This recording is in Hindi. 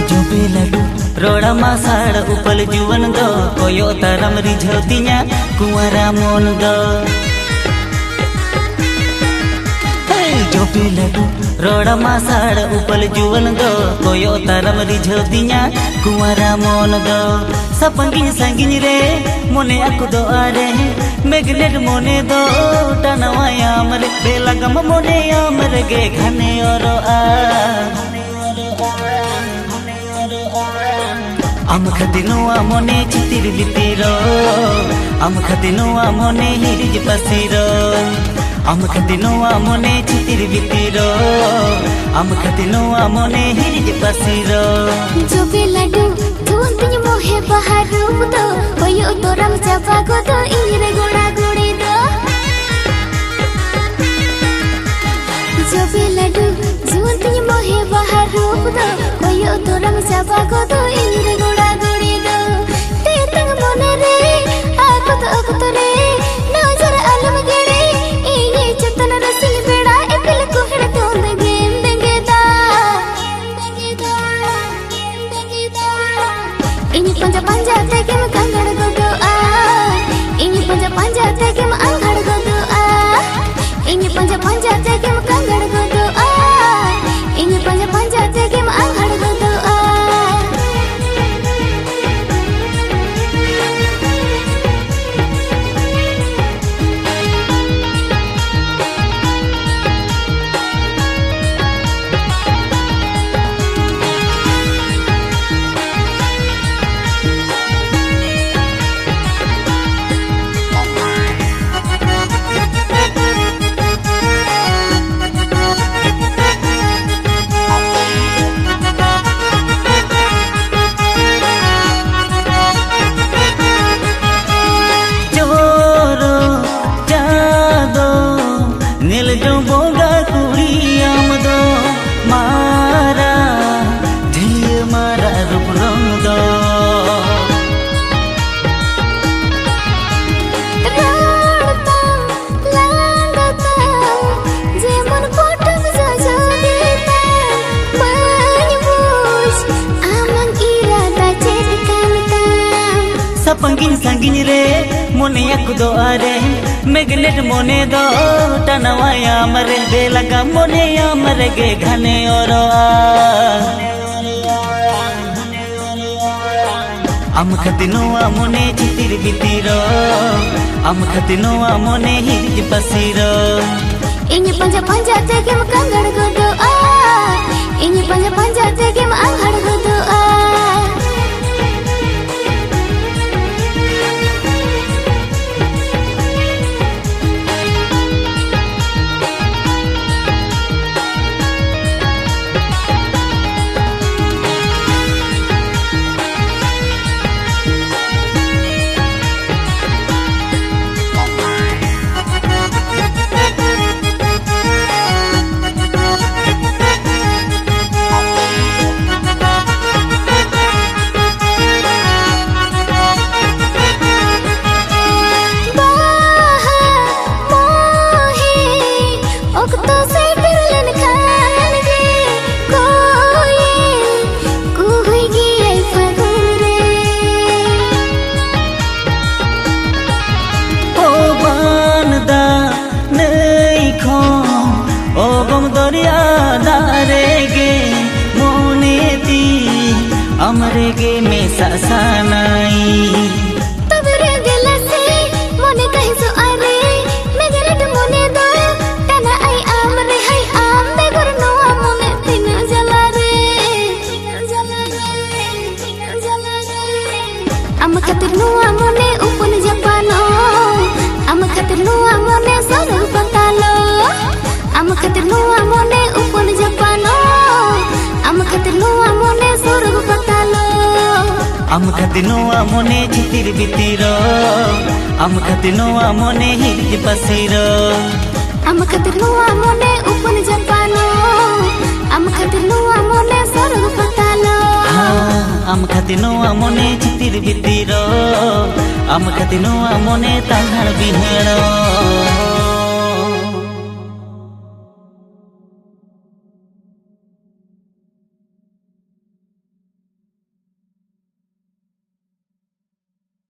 जोबे लाडू रोड़ा मासाड़ उपल जुवन दो कोयो तारम रिझौतिया कुंवरा मोन दो जोबे लाडू रोड़ा मासाड़ उपल जुवन दो कोयो तारम रिझौतिया कुंवरा मोन दो सपंगिन संगिन रे मोने आकु दो आरे मेगनेट मोने दो टनवाया मरे बेलगम मोने आमरे गे घने ओरो आ आम खदिनुआ मोने चितिर बितिरो आम खदिनुआ मोने हिरिज पसिरो आम खदिनुआ मोने चितिर बितिरो आम खदिनुआ मोने हिरिज पसिरो जोबे लाडू धुन तिन मोहे बहारू दो ओयो तोरम चापा को दो इरे गोड़ा गोड़ी दो जोबे लाडू धुन तिन मोहे बहारू दो ओयो तोरम चापा को दो इरे गोड़ा गोड़ी दो ते तंग मोने रे आको तो रे नजर आलम गेड़े इने चतन रसिल बेड़ा ए पिल को हड़ तो देंगे दा ini panja teke manggar godo a ini panja teke manggar godo a ini panja teke manggar godo a ini panja teke manggar godo a नील जो बोगा कुड़ी आम दो मारा धिय मारा रूप रंग दो राणता लांडता जेमन पोटम जजोदीता मानिबुस आमंग इरादा चेतकानता सपंगिन संगिन रे मोने याकुदो आरे मेगनेट मोने दो टनवाया मरे बेलगा मोने मरे गे घने ओरो आम खदिनुआ मोने चितिर बितिरो आम खदिनुआ मोने हिरिज पसिरो ini panja teke manggar godo a ini panja teke manggar godo a हमरे गे में ससानाई तबरे दिल से मोने कहीं सो आरे मेगरेट मोने दो तना आई आम रे हाय आम दे गुरनो मोने तीन जला रे आम खातिर नुआ मोने उपन जपानो आम खातिर नुआ मोने सर पतालो आम खातिर नुआ मोने उपन जपानो आम खातिर नुआ मोने सर पतालो आम खदिनुआ मोने चितिर बितिरो आम खदिनुआ मोने हिरिज पसिरो आम खदिनुआ मोने उपन जपानो आम खदिनुआ मोने सर पतालो आम खदिनुआ मोने चितिर बितिरो आम खदिनुआ मोने तांघड़ बिहेड़ो।